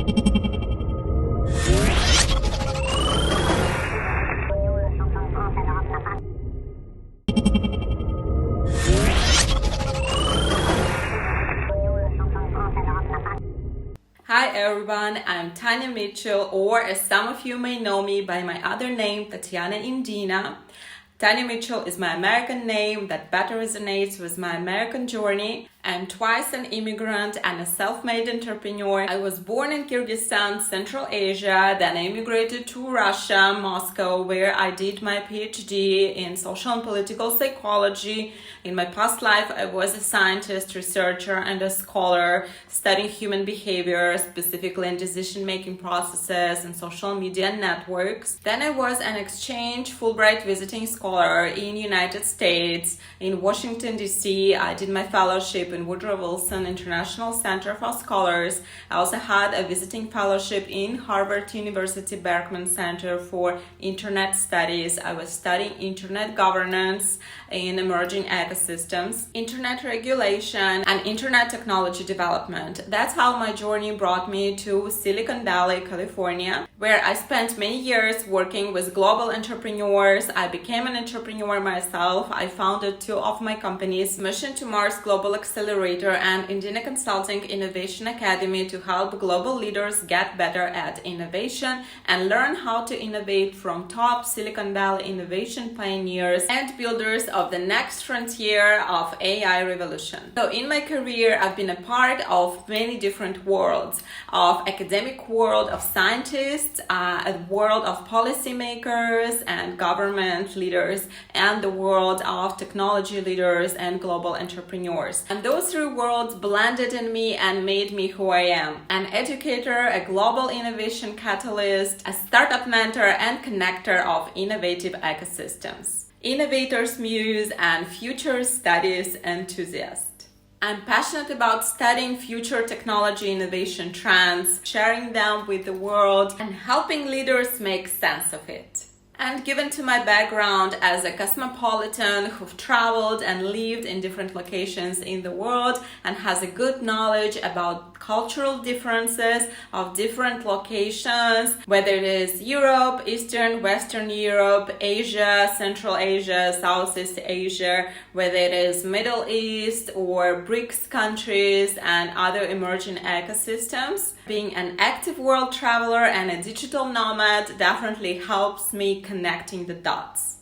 Hi everyone, I'm Tanya Mitchell, or as some of you may know me by my other name, Tatiana Indina. Tanya Mitchell is my American name that better resonates with my American journey. I'm twice an immigrant and a self-made entrepreneur. I was born in Kyrgyzstan, Central Asia, then I immigrated to Russia, Moscow, where I did my PhD in social and political psychology. In my past life, I was a scientist, researcher, and a scholar studying human behavior, specifically in decision-making processes and social media networks. Then I was an exchange Fulbright visiting scholar in United States. In Washington, D.C., I did my fellowship in Woodrow Wilson International Center for Scholars. I also had a visiting fellowship in Harvard University Berkman Center for Internet Studies. I was studying internet governance in emerging ecosystems, internet regulation, and internet technology development. That's how my journey brought me to Silicon Valley, California, where I spent many years working with global entrepreneurs. I became an entrepreneur myself. I founded two of my companies, Mission2Mars Global Accelerator and Indina-Consulting Innovation Academy, to help global leaders get better at innovation and learn how to innovate from top Silicon Valley innovation pioneers and builders of the next frontier of AI revolution. So in my career, I've been a part of many different worlds, of academic world of scientists, a world of policymakers and government leaders, and the world of technology leaders and global entrepreneurs. And those three worlds blended in me and made me who I am: an educator, a global innovation catalyst, a startup mentor and connector of innovative ecosystems, innovators muse, and future studies enthusiast. I'm passionate about studying future technology innovation trends, sharing them with the world, and helping leaders make sense of it. And given to my background as a cosmopolitan who've traveled and lived in different locations in the world and has a good knowledge about cultural differences of different locations, whether it is Europe, Eastern, Western Europe, Asia, Central Asia, Southeast Asia, whether it is Middle East or BRICS countries and other emerging ecosystems. Being an active world traveler and a digital nomad definitely helps me connecting the dots.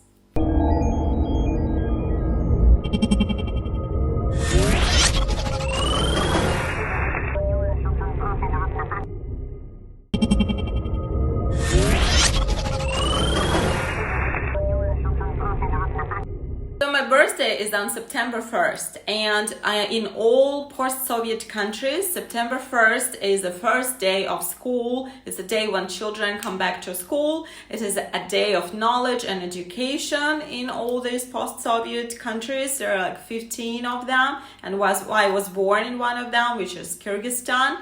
Birthday is on September 1st, and in all post-Soviet countries, September 1st is the first day of school. It's a day when children come back to school. It is a day of knowledge and education in all these post-Soviet countries. There are like 15 of them, and I was born in one of them, which is Kyrgyzstan.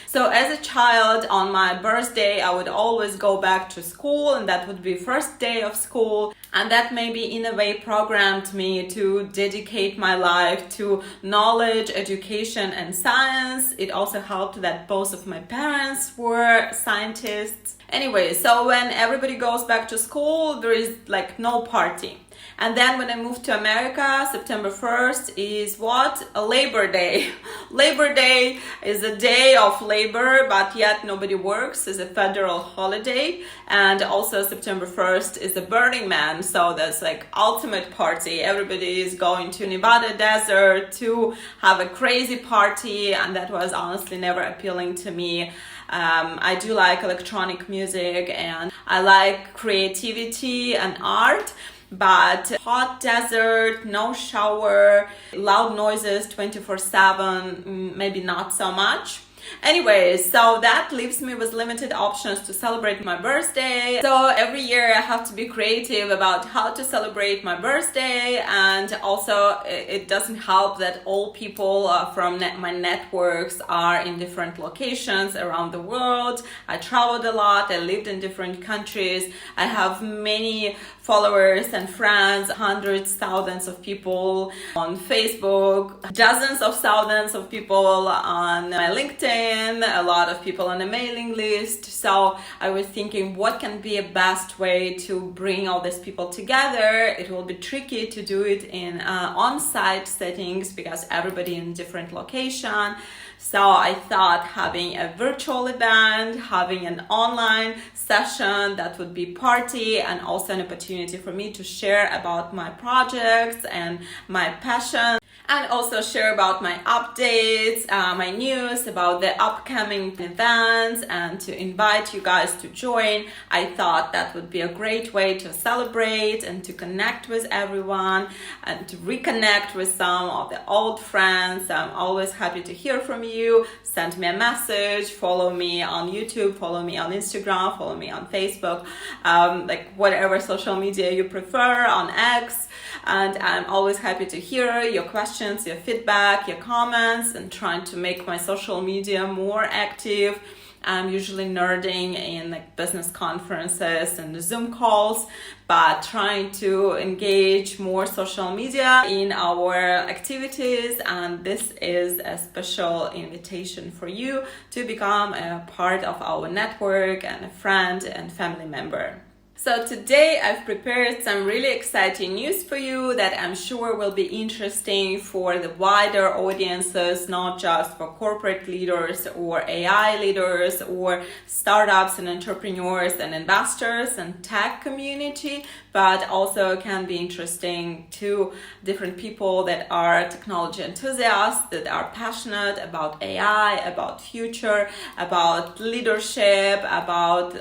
So as a child, on my birthday, I would always go back to school, and that would be first day of school. And that maybe in a way programmed me to dedicate my life to knowledge, education, and science. It also helped that both of my parents were scientists. Anyway, so when everybody goes back to school, there is like no party. And then when I moved to America, September 1st is what? A Labor Day. Labor Day is a day of labor, but yet nobody works. It's a federal holiday. And also September 1st is a Burning Man. So that's like ultimate party. Everybody is going to Nevada desert to have a crazy party. And that was honestly never appealing to me. I do like electronic music and I like creativity and art. But hot desert, no shower, loud noises 24/7, maybe not so much. Anyway, so that leaves me with limited options to celebrate my birthday. So every year I have to be creative about how to celebrate my birthday, and also it doesn't help that all people from my networks are in different locations around the world. I traveled a lot, I lived in different countries. I have many followers and friends, hundreds, thousands of people on Facebook, dozens of thousands of people on my LinkedIn, a lot of people on a mailing list. So I was thinking, what can be a best way to bring all these people together? It will be tricky to do it in on-site settings because everybody in a different location. So I thought having a virtual event, having an online session that would be party and also an opportunity for me to share about my projects and my passion, and also share about my updates, my news about the upcoming events, and to invite you guys to join. I thought that would be a great way to celebrate and to connect with everyone and to reconnect with some of the old friends. I'm always happy to hear from you. Send me a message, follow me on YouTube, follow me on Instagram, follow me on Facebook, like whatever social media you prefer, on X. And I'm always happy to hear your questions, your feedback, your comments, and trying to make my social media more active. I'm usually nerding in like business conferences and Zoom calls, but trying to engage more social media in our activities. And this is a special invitation for you to become a part of our network and a friend and family member. So today I've prepared some really exciting news for you that I'm sure will be interesting for the wider audiences, not just for corporate leaders or AI leaders or startups and entrepreneurs and investors and tech community, but also can be interesting to different people that are technology enthusiasts, that are passionate about AI, about future, about leadership, about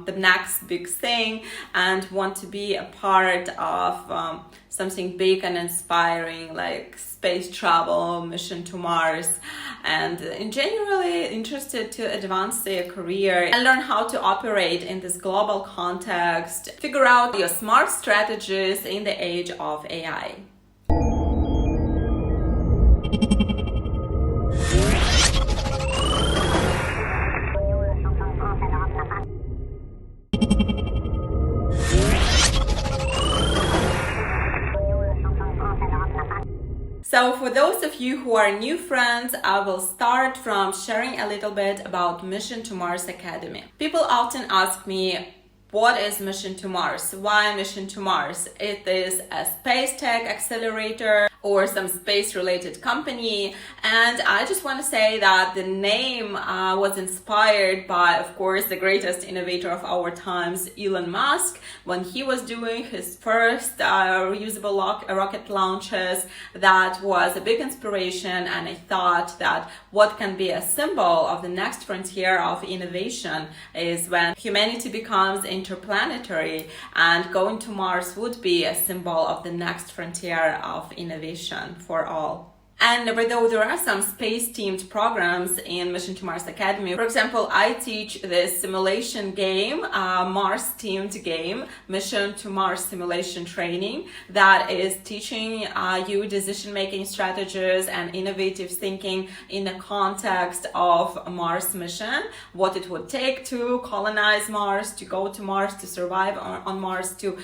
the next big thing, and want to be a part of something big and inspiring like space travel, Mission to Mars, and in generally interested to advance their career and learn how to operate in this global context, figure out your smart strategies in the age of AI. So for those of you who are new friends, I will start from sharing a little bit about Mission2Mars Academy. People often ask me, what is Mission2Mars? Why Mission2Mars? It is a space tech accelerator or some space-related company. And I just want to say that the name was inspired by, of course, the greatest innovator of our times, Elon Musk, when he was doing his first reusable rocket launches. That was a big inspiration, and I thought that what can be a symbol of the next frontier of innovation is when humanity becomes interplanetary, and going to Mars would be a symbol of the next frontier of innovation for all. And although there are some space-themed programs in Mission2Mars Academy, for example, I teach this simulation game, Mars-themed game, Mission2Mars Simulation Training, that is teaching you decision-making strategies and innovative thinking in the context of a Mars mission, what it would take to colonize Mars, to go to Mars, to survive on Mars, to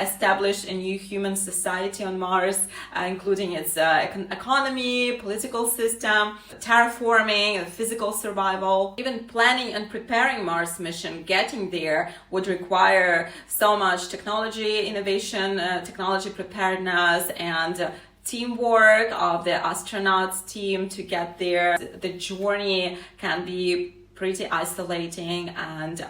establish a new human society on Mars, including its economy, political system, terraforming, physical survival. Even planning and preparing Mars mission, getting there, would require so much technology innovation, technology preparedness, and teamwork of the astronauts team to get there. The journey can be pretty isolating and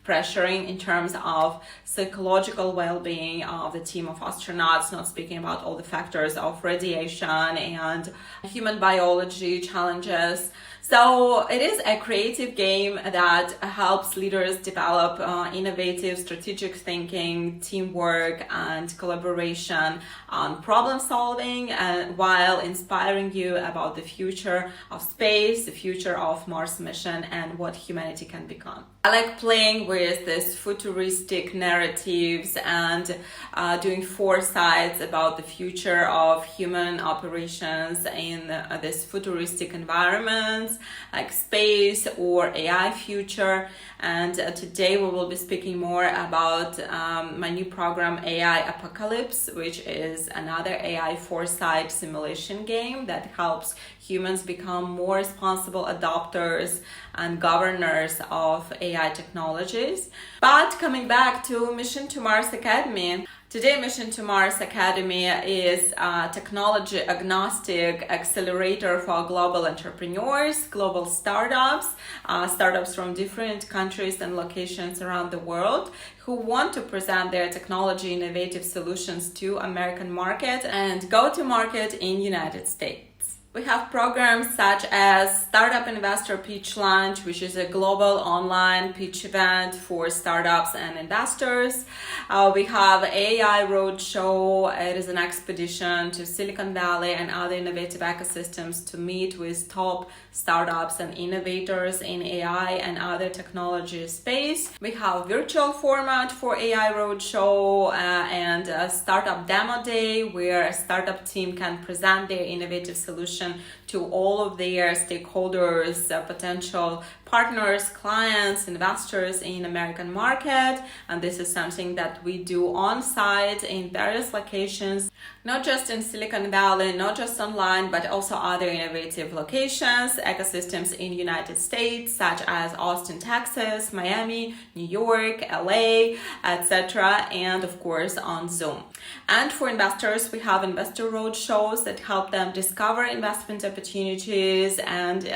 pressuring in terms of psychological well-being of the team of astronauts, not speaking about all the factors of radiation and human biology challenges. So it is a creative game that helps leaders develop innovative strategic thinking, teamwork, and collaboration on problem solving, while inspiring you about the future of space, the future of Mars mission, and what humanity can become. I like playing with these futuristic narratives and doing foresights about the future of human operations in this futuristic environments. solutions like space or AI future. And today we will be speaking more about my new program, AI Apocalypse, which is another AI Foresight simulation game that helps humans become more responsible adopters and governors of AI technologies. But coming back to Mission2Mars Academy, today Mission2Mars Academy is a technology agnostic accelerator for global entrepreneurs, global startups, startups from different countries and locations around the world who want to present their technology innovative solutions to American market and go to market in United States. We have programs such as Startup Investor Pitch Launch, which is a global online pitch event for startups and investors. We have AI Roadshow. It is an expedition to Silicon Valley and other innovative ecosystems to meet with top startups and innovators in AI and other technology space. We have virtual format for AI Roadshow and a Startup DemoDay, where a startup team can present their innovative solution to all of their stakeholders, potential partners, clients, investors in American market. And this is something that we do on site in various locations, not just in Silicon Valley, not just online, but also other innovative locations, ecosystems in United States, such as Austin, Texas, Miami, New York, LA, etc. And of course on Zoom. And for investors, we have investor roadshows that help them discover investment opportunities and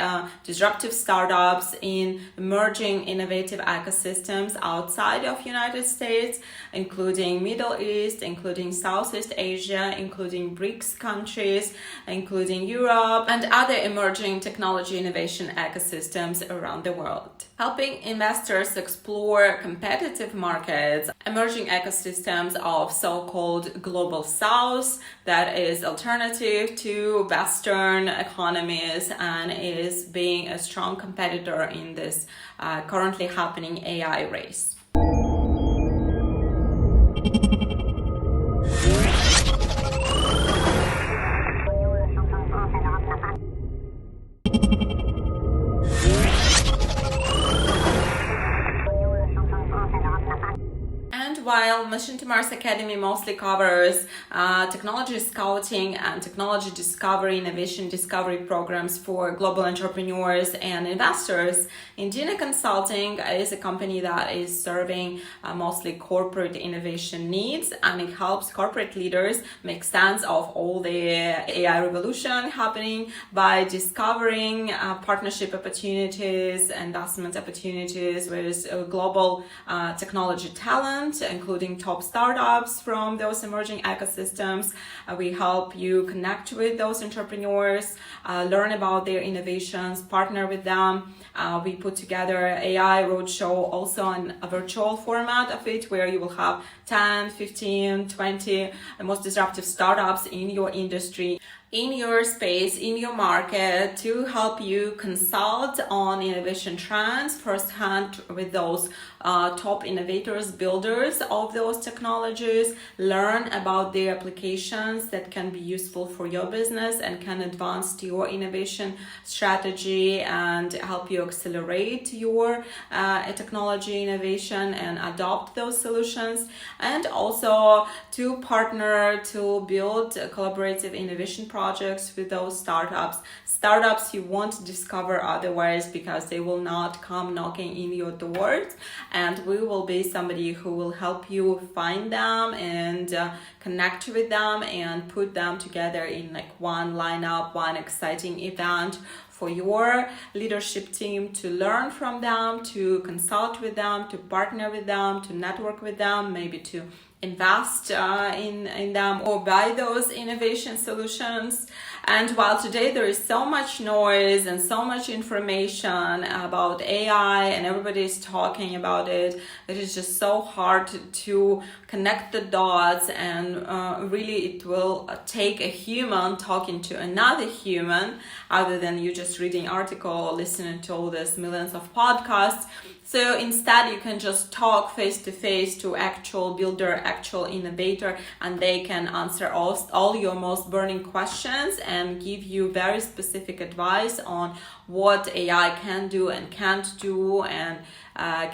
disruptive startups in emerging innovative ecosystems outside of United States, including Middle East, including Southeast Asia, including BRICS countries, including Europe, and other emerging technology innovation ecosystems around the world. Helping investors explore competitive markets, emerging ecosystems of so-called Global South that is alternative to Western economies and is being a strong competitor in this currently happening AI race. While Mission2Mars Academy mostly covers technology scouting and technology discovery, innovation discovery programs for global entrepreneurs and investors, Indina-Consulting is a company that is serving mostly corporate innovation needs, and it helps corporate leaders make sense of all the AI revolution happening by discovering partnership opportunities, investment opportunities with global technology talent, including top startups from those emerging ecosystems. We help you connect with those entrepreneurs, learn about their innovations, partner with them. We put together AI Roadshow also in a virtual format of it, where you will have 10, 15, 20 most disruptive startups in your industry, in your space, in your market, to help you consult on innovation trends firsthand with those top innovators, builders of those technologies, learn about their applications that can be useful for your business and can advance your innovation strategy and help you accelerate your technology innovation and adopt those solutions, and also to partner to build collaborative innovation projects with those startups you won't discover otherwise, because they will not come knocking in your doors, and we will be somebody who will help you find them and connect with them and put them together in like one lineup, one exciting event for your leadership team to learn from them, to consult with them, to partner with them, to network with them, maybe to invest in them or buy those innovation solutions. And while today there is so much noise and so much information about AI and everybody is talking about it, it is just so hard to connect the dots, and really it will take a human talking to another human other than you just reading article or listening to all these millions of podcasts. So instead, you can just talk face to face to actual builder, actual innovator, and they can answer all your most burning questions and give you very specific advice on what AI can do and can't do, and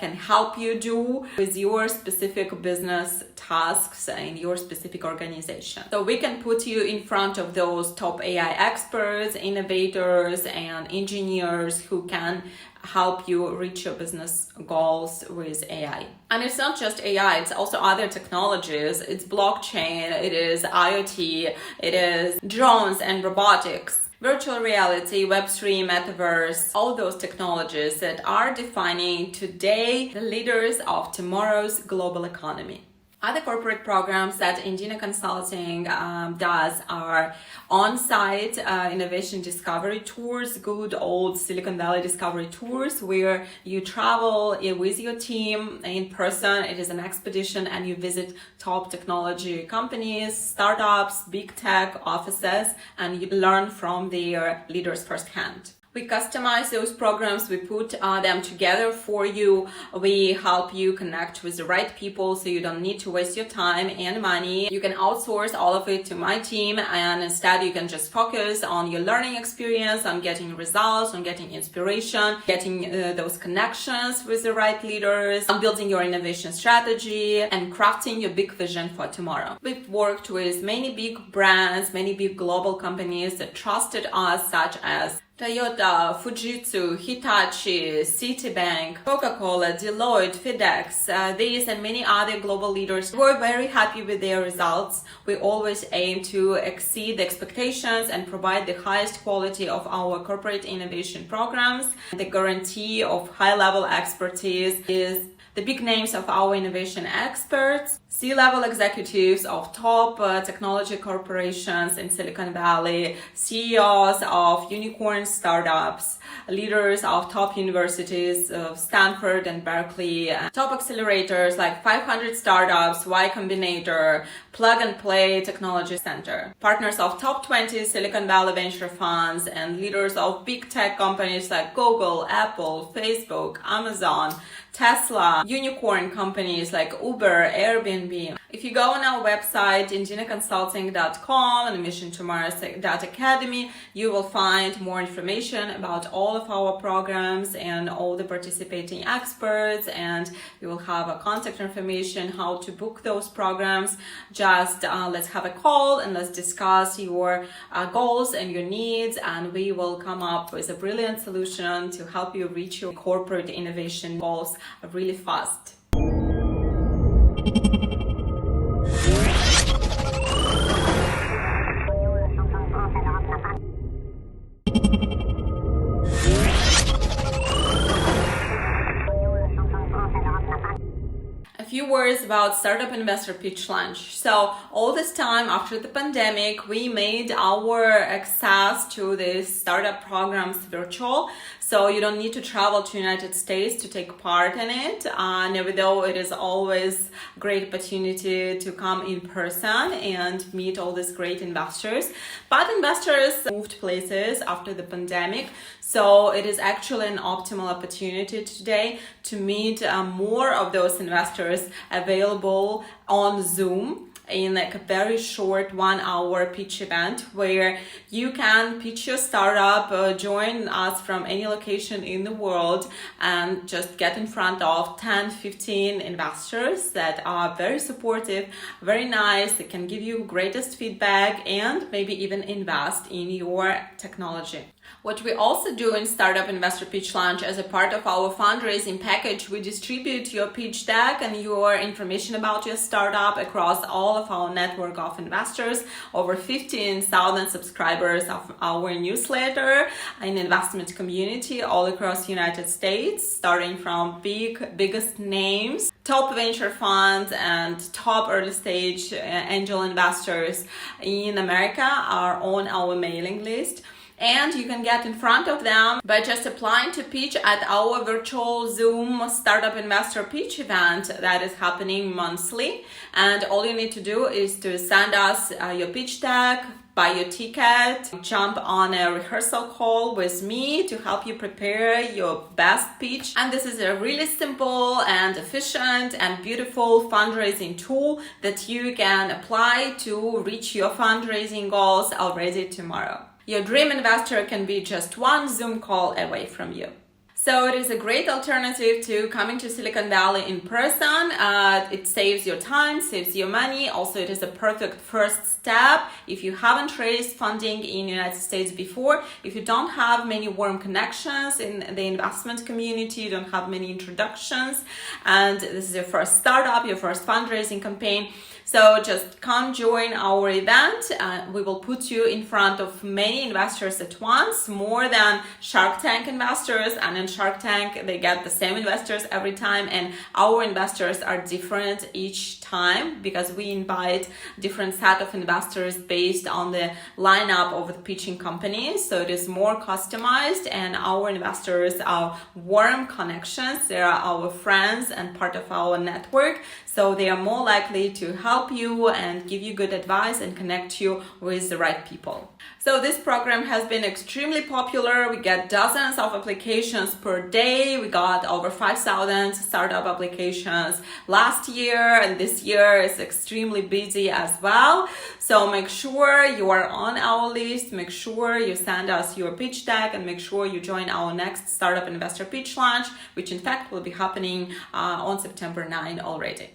can help you do with your specific business tasks in your specific organization. So we can put you in front of those top AI experts, innovators, and engineers who can help you reach your business goals with AI. And it's not just AI, it's also other technologies. It's blockchain, it is IoT, it is drones and robotics, virtual reality, Web3, metaverse, all those technologies that are defining today the leaders of tomorrow's global economy. Other corporate programs that Indina-Consulting does are on-site innovation discovery tours, good old Silicon Valley discovery tours, where you travel with your team in person. It is an expedition and you visit top technology companies, startups, big tech offices, and you learn from their leaders firsthand. We customize those programs, we put them together for you. We help you connect with the right people so you don't need to waste your time and money. You can outsource all of it to my team, and instead you can just focus on your learning experience, on getting results, on getting inspiration, getting those connections with the right leaders, on building your innovation strategy, and crafting your big vision for tomorrow. We've worked with many big brands, many big global companies that trusted us, such as Toyota, Fujitsu, Hitachi, Citibank, Coca-Cola, Deloitte, FedEx, these and many other global leaders were very happy with their results. We always aim to exceed the expectations and provide the highest quality of our corporate innovation programs. The guarantee of high-level expertise is the big names of our innovation experts, C-level executives of top technology corporations in Silicon Valley, CEOs of unicorn startups, leaders of top universities of Stanford and Berkeley, top accelerators like 500 Startups, Y Combinator, Plug and Play Technology Center, partners of top 20 Silicon Valley venture funds, and leaders of big tech companies like Google, Apple, Facebook, Amazon, Tesla, unicorn companies like Uber, Airbnb. If you go on our website, Indina-Consulting.com and Mission2Mars Academy, you will find more information about all of our programs and all the participating experts, and you will have a contact information how to book those programs. Just let's have a call and let's discuss your goals and your needs, and we will come up with a brilliant solution to help you reach your corporate innovation goals really fast. A few words about Startup Investor Pitch Lunch. So all this time after the pandemic, we made our access to the startup programs virtual. So you don't need to travel to United States to take part in it. And even though it is always a great opportunity to come in person and meet all these great investors. But investors moved places after the pandemic. So it is actually an optimal opportunity today to meet more of those investors available on Zoom in like a very short 1-hour pitch event where you can pitch your startup, join us from any location in the world, and just get in front of 10-15 investors that are very supportive, very nice, they can give you greatest feedback and maybe even invest in your technology. What we also do in Startup Investor Pitch Lunch as a part of our fundraising package, we distribute your pitch deck and your information about your startup across all of our network of investors, over 15,000 subscribers of our newsletter and investment community all across the United States, starting from biggest names, top venture funds and top early stage angel investors in America are on our mailing list. And you can get in front of them by just applying to pitch at our virtual Zoom Startup Investor Pitch event that is happening monthly. And all you need to do is to send us your pitch deck, buy your ticket, jump on a rehearsal call with me to help you prepare your best pitch. And this is a really simple and efficient and beautiful fundraising tool that you can apply to reach your fundraising goals already tomorrow. Your dream investor can be just one Zoom call away from you. So it is a great alternative to coming to Silicon Valley in person. It saves your time, saves your money. Also, it is a perfect first step if you haven't raised funding in the United States before, if you don't have many warm connections in the investment community, you don't have many introductions, and this is your first startup, your first fundraising campaign. So just come join our event. We will put you in front of many investors at once, more than Shark Tank investors. And in Shark Tank, they get the same investors every time. And our investors are different each time because we invite different set of investors based on the lineup of the pitching companies. So it is more customized, and our investors are warm connections. They are our friends and part of our network. So they are more likely to help you and give you good advice and connect you with the right people. So this program has been extremely popular. We get dozens of applications per day. We got over 5,000 startup applications last year, and this year is extremely busy as well. So make sure you are on our list. Make sure you send us your pitch deck, and make sure you join our next Startup Investor Pitch Launch, which in fact will be happening on September 9 already.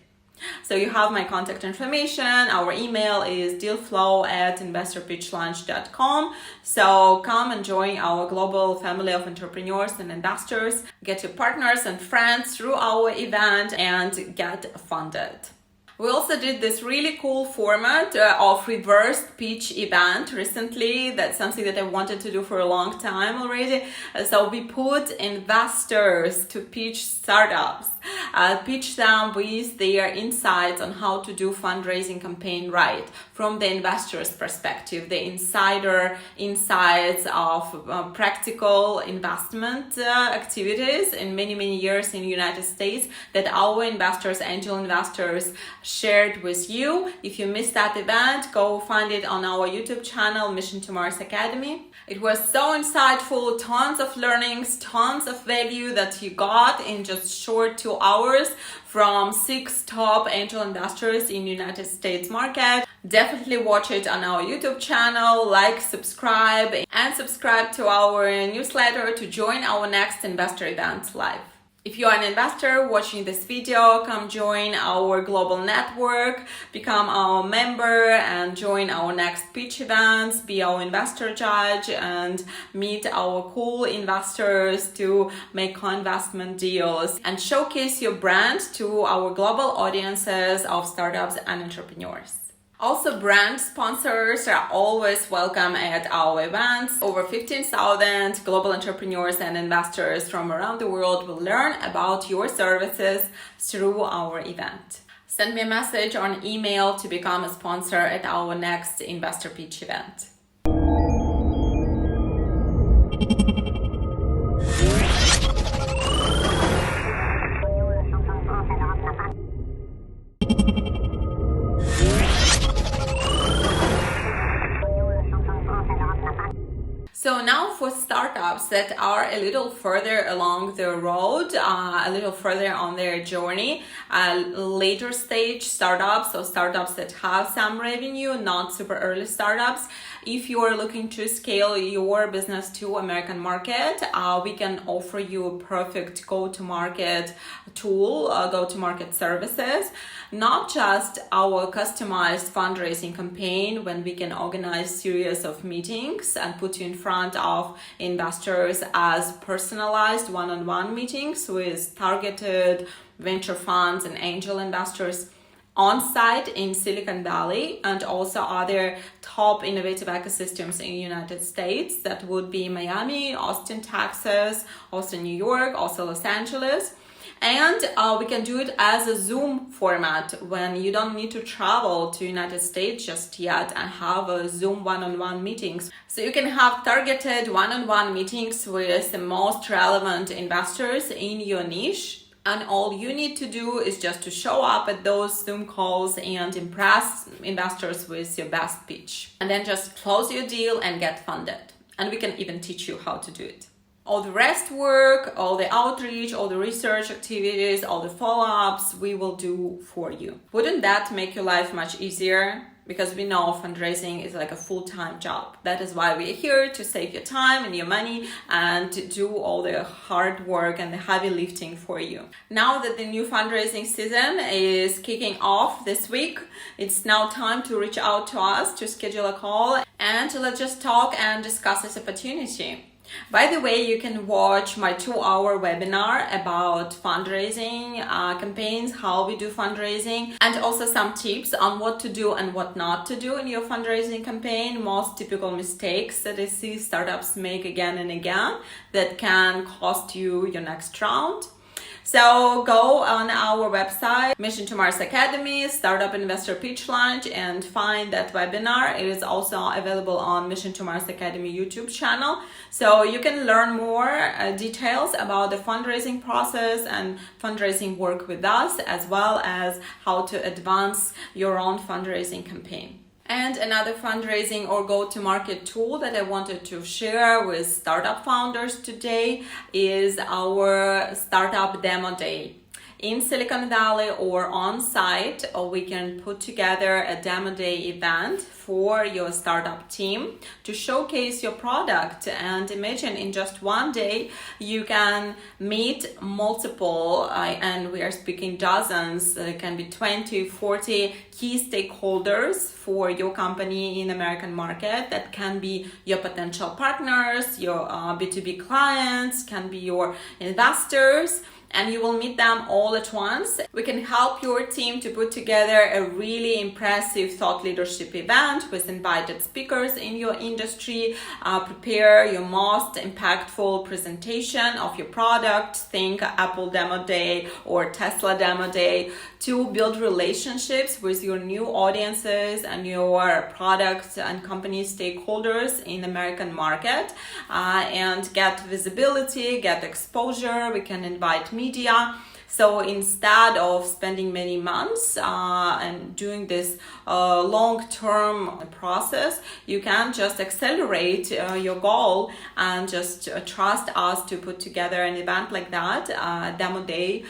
So you have my contact information. Our email is dealflow@investorpitchlaunch.com. So come and join our global family of entrepreneurs and investors. Get your partners and friends through our event and get funded. We also did this really cool format of reverse pitch event recently. That's something that I wanted to do for a long time already. So we put investors to pitch startups, pitch them with their insights on how to do fundraising campaign right from the investor's perspective, the insider insights of practical investment activities in many years in the United States that our investors, angel investors, shared with you. If you missed that event, go find it on our YouTube channel, Mission2Mars Academy. It was so insightful, tons of learnings, tons of value that you got in just short 2 hours from 6 top angel investors in the United States market. Definitely watch it on our YouTube channel, like, subscribe, and subscribe to our newsletter to join our next investor event live. If you are an investor watching this video, come join our global network, become our member, and join our next pitch events, be our investor judge, and meet our cool investors to make co-investment deals and showcase your brand to our global audiences of startups and entrepreneurs. Also, brand sponsors are always welcome at our events. Over 15,000 global entrepreneurs and investors from around the world will learn about your services through our event. Send me a message on email to become a sponsor at our next investor pitch event. So now for startups that are a little further along the road, a little further on their journey, later stage startups, so startups that have some revenue, not super early startups. If you are looking to scale your business to American market, we can offer you a perfect go-to-market tool, go-to-market services. Not just our customized fundraising campaign when we can organize series of meetings and put you in front of investors as personalized one-on-one meetings with targeted venture funds and angel investors on site in Silicon Valley, and also other top innovative ecosystems in the United States. That would be Miami, Austin, Texas, also New York, also Los Angeles. And we can do it as a Zoom format when you don't need to travel to United States just yet and have a Zoom one-on-one meetings. So you can have targeted one-on-one meetings with the most relevant investors in your niche. And all you need to do is just to show up at those Zoom calls and impress investors with your best pitch. And then just close your deal and get funded. And we can even teach you how to do it. All the rest work, all the outreach, all the research activities, all the follow-ups, we will do for you. Wouldn't that make your life much easier? because we know fundraising is like a full-time job. That is why we're here, to save your time and your money and to do all the hard work and the heavy lifting for you. Now that the new fundraising season is kicking off this week, it's now time to reach out to us to schedule a call and let's just talk and discuss this opportunity. By the way, you can watch my 2-hour webinar about fundraising campaigns, how we do fundraising, and also some tips on what to do and what not to do in your fundraising campaign. Most typical mistakes that I see startups make again and again that can cost you your next round. So go on our website, Mission2Mars Academy, Startup Investor Pitch Launch, and find that webinar. It is also available on Mission2Mars Academy YouTube channel. So you can learn more details about the fundraising process and fundraising work with us, as well as how to advance your own fundraising campaign. And another fundraising or go-to-market tool that I wanted to share with startup founders today is our Startup DemoDay. In Silicon Valley or on site, we can put together a DemoDay event for your startup team to showcase your product. And imagine in just one day, you can meet multiple, and we are speaking dozens, it can be 20, 40 key stakeholders for your company in American market. That can be your potential partners, your B2B clients, can be your investors, and you will meet them all at once. We can help your team to put together a really impressive thought leadership event with invited speakers in your industry. Prepare your most impactful presentation of your product. Think Apple Demo Day or Tesla Demo Day, to build relationships with your new audiences and your product and company stakeholders in American market, and get visibility, get exposure. We can invite media. So instead of spending many months and doing this long-term process, you can just accelerate your goal and just trust us to put together an event like that, Demo Day,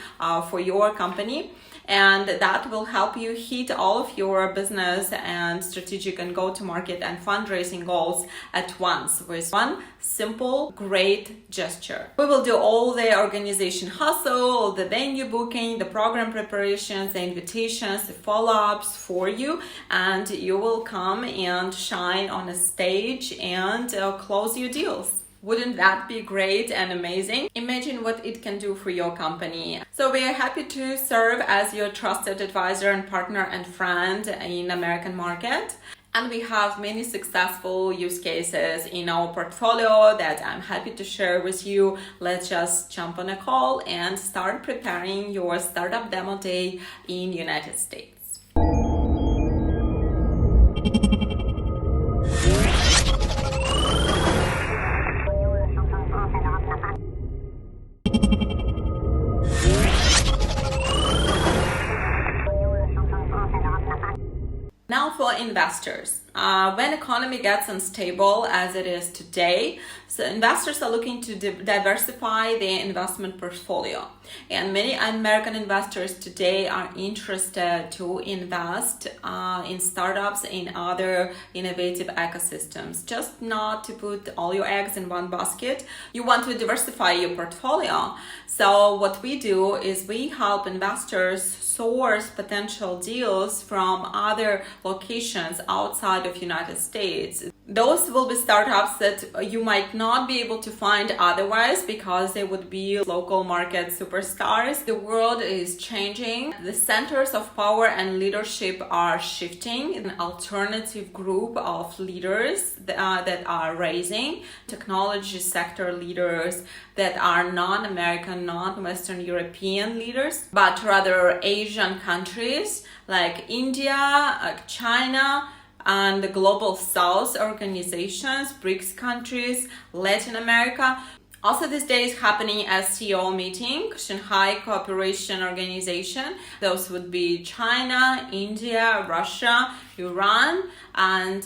for your company. And that will help you hit all of your business and strategic and go-to-market and fundraising goals at once with one simple, great gesture. We will do all the organization hustle, the venue booking, the program preparations, the invitations, the follow-ups for you, and you will come and shine on a stage and close your deals. Wouldn't that be great and amazing? Imagine what it can do for your company. So we are happy to serve as your trusted advisor and partner and friend in American market. And we have many successful use cases in our portfolio that I'm happy to share with you. Let's just jump on a call and start preparing your Startup Demo Day in United States. Now for investors. When economy gets unstable as it is today, so investors are looking to diversify their investment portfolio. And many American investors today are interested to invest in startups in other innovative ecosystems. Just not to put all your eggs in one basket. You want to diversify your portfolio. So what we do is we help investors source potential deals from other locations outside of United States. Those will be startups that you might not be able to find otherwise because they would be local market superstars. The world is changing. The centers of power and leadership are shifting. An alternative group of leaders that are raising, technology sector leaders that are non-American, non-Western European leaders, but rather Asian countries like India, like China, and the Global South organizations, BRICS countries, Latin America. Also these days happening a CEO meeting, Shanghai Cooperation Organization. Those would be China, India, Russia, Iran, and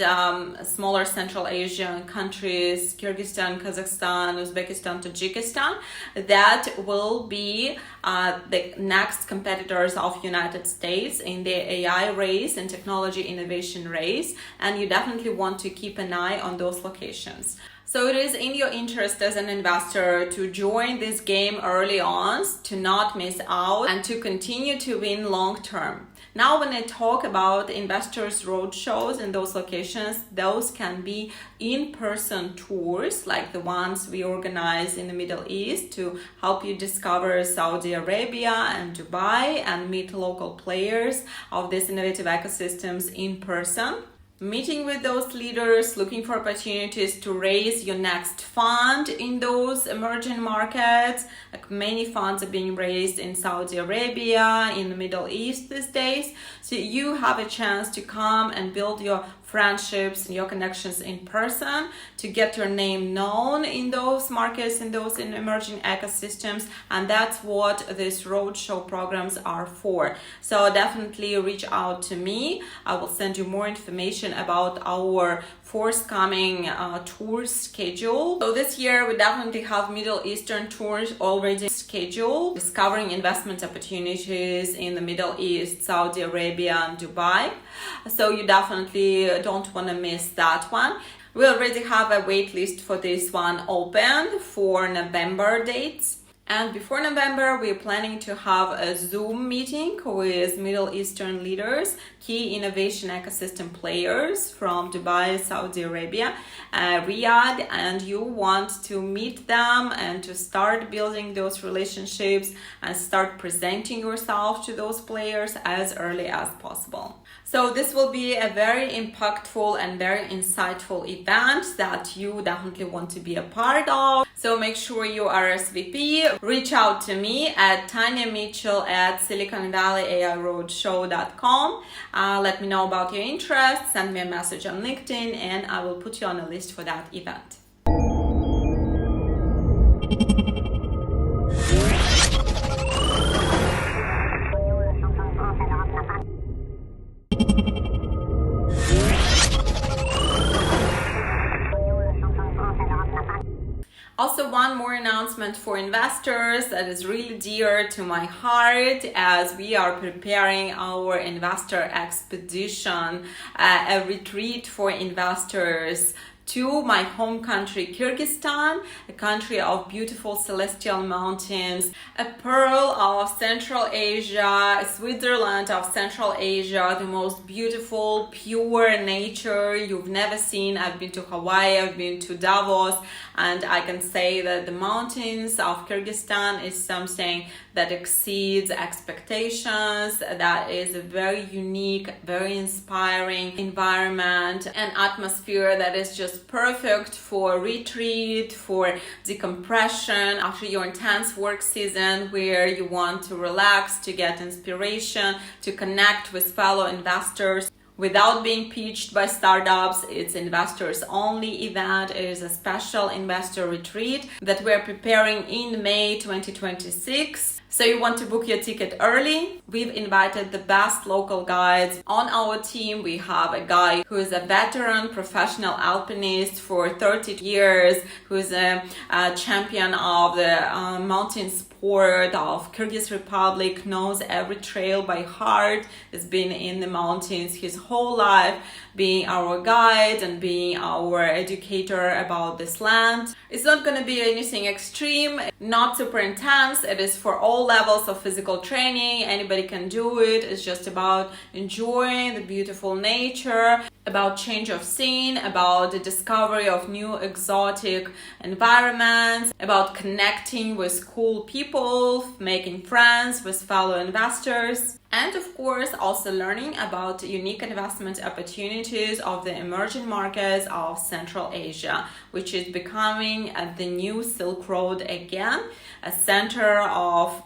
smaller Central Asian countries, Kyrgyzstan, Kazakhstan, Uzbekistan, Tajikistan. That will be the next competitors of United States in the AI race and technology innovation race. And you definitely want to keep an eye on those locations. So it is in your interest as an investor to join this game early on, to not miss out, and to continue to win long term. Now, when I talk about investors' roadshows in those locations, those can be in-person tours like the ones we organize in the Middle East to help you discover Saudi Arabia and Dubai and meet local players of these innovative ecosystems in person. Meeting with those leaders, looking for opportunities to raise your next fund in those emerging markets. Like many funds are being raised in Saudi Arabia, in the Middle East these days. So you have a chance to come and build your friendships and your connections in person, to get your name known in those markets, in those emerging ecosystems. And that's what these roadshow programs are for. So definitely reach out to me. I will send you more information about our forthcoming tour schedule. So this year we definitely have Middle Eastern tours already scheduled, discovering investment opportunities in the Middle East, Saudi Arabia and Dubai. So you definitely don't want to miss that one. We already have a wait list for this one open for November dates. And before November, we're planning to have a Zoom meeting with Middle Eastern leaders, key innovation ecosystem players from Dubai, Saudi Arabia, Riyadh, and you want to meet them and to start building those relationships and start presenting yourself to those players as early as possible. So this will be a very impactful and very insightful event that you definitely want to be a part of. So make sure you RSVP. Reach out to me at Tanya Mitchell at SiliconValleyAIRoadshow.com. Let me know about your interest. Send me a message on LinkedIn and I will put you on a list for that event. Also, one more announcement for investors that is really dear to my heart as we are preparing our investor expedition, a retreat for investors to my home country, Kyrgyzstan, a country of beautiful celestial mountains, a pearl of Central Asia, Switzerland of Central Asia, the most beautiful, pure nature you've never seen. I've been to Hawaii, I've been to Davos, and I can say that the mountains of Kyrgyzstan is something that exceeds expectations. That is a very unique, very inspiring environment and atmosphere that is just perfect for retreat, for decompression after your intense work season, where you want to relax, to get inspiration, to connect with fellow investors without being pitched by startups. It's investors only event. It is a special investor retreat that we're preparing in May 2026. So you want to book your ticket early. We've invited the best local guides on our team. We have a guy who is a veteran professional alpinist for 30 years, who is a champion of the mountain sport of Kyrgyz Republic, knows every trail by heart, has been in the mountains his whole life, being our guide and being our educator about this land. It's not going to be anything extreme, not super intense. It is for all levels of physical training. Anybody can do it. It's just about enjoying the beautiful nature, about change of scene, about the discovery of new exotic environments, about connecting with cool people, making friends with fellow investors. And of course, also learning about unique investment opportunities of the emerging markets of Central Asia, which is becoming the new Silk Road again, a center of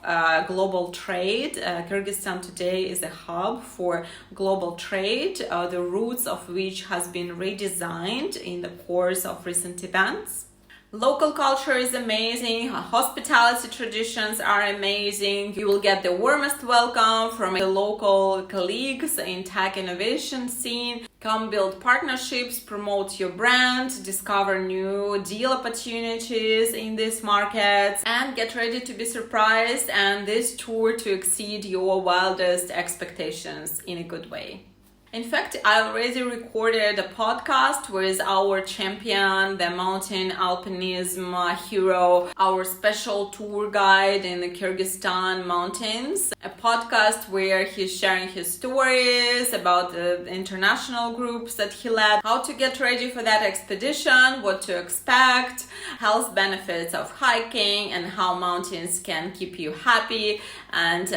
global trade. Kyrgyzstan today is a hub for global trade, the routes of which has been redesigned in the course of recent events. Local culture is amazing, hospitality traditions are amazing, you will get the warmest welcome from the local colleagues in tech innovation scene. Come build partnerships, promote your brand, discover new deal opportunities in these markets, and get ready to be surprised and this tour to exceed your wildest expectations in a good way. In fact, I already recorded a podcast with our champion, the mountain alpinism hero, our special tour guide in the Kyrgyzstan mountains. A podcast where he's sharing his stories about the international groups that he led, how to get ready for that expedition, what to expect, health benefits of hiking, and how mountains can keep you happy. And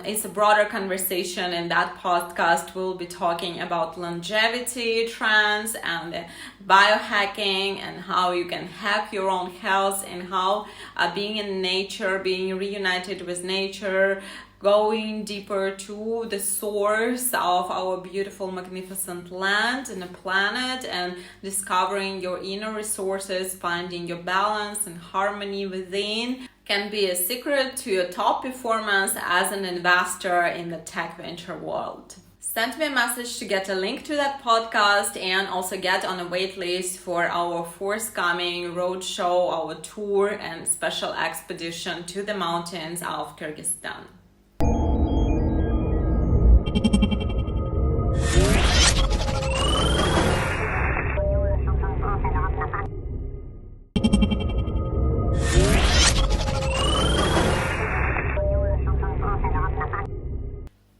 it's a broader conversation. In that podcast, we'll be talking about longevity trends and biohacking and how you can hack your own health and how being in nature, being reunited with nature, going deeper to the source of our beautiful, magnificent land and the planet and discovering your inner resources, finding your balance and harmony within can be a secret to your top performance as an investor in the tech venture world. Send me a message to get a link to that podcast and also get on a wait list for our forthcoming roadshow, our tour and special expedition to the mountains of Kyrgyzstan.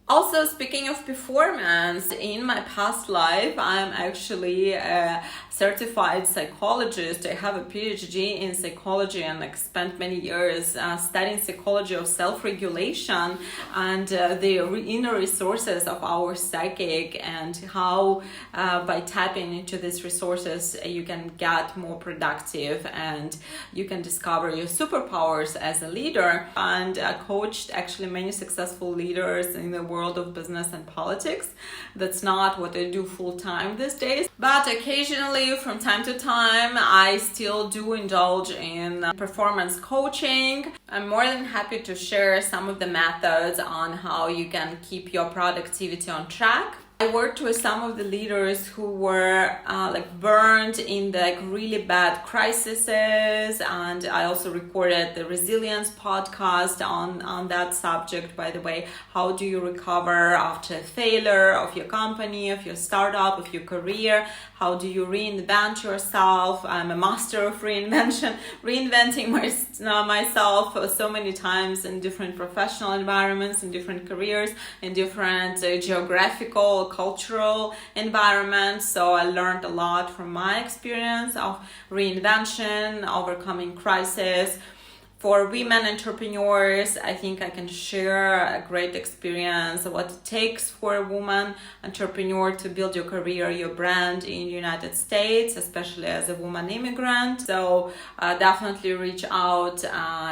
Also, speaking of performance, in my past life, I'm actually a certified psychologist. I have a PhD in psychology and spent many years studying psychology of self-regulation and the inner resources of our psychic and how by tapping into these resources you can get more productive and you can discover your superpowers as a leader. And coached actually many successful leaders in the world of business and politics. That's not what I do full-time these days, but occasionally from time to time I still do indulge in performance coaching. I'm more than happy to share some of the methods on how you can keep your productivity on track. I worked with some of the leaders who were burned in the really bad crises, and I also recorded the resilience podcast on that subject, by the way. How do you recover after a failure of your company, of your startup, of your career? How do you reinvent yourself? I'm a master of reinventing myself so many times in different professional environments, in different careers, in different geographical, cultural environments. So I learned a lot from my experience of reinvention, overcoming crisis. For women entrepreneurs, I think I can share a great experience of what it takes for a woman entrepreneur to build your career, your brand in the United States, especially as a woman immigrant. So definitely reach out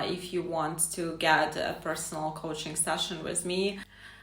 if you want to get a personal coaching session with me.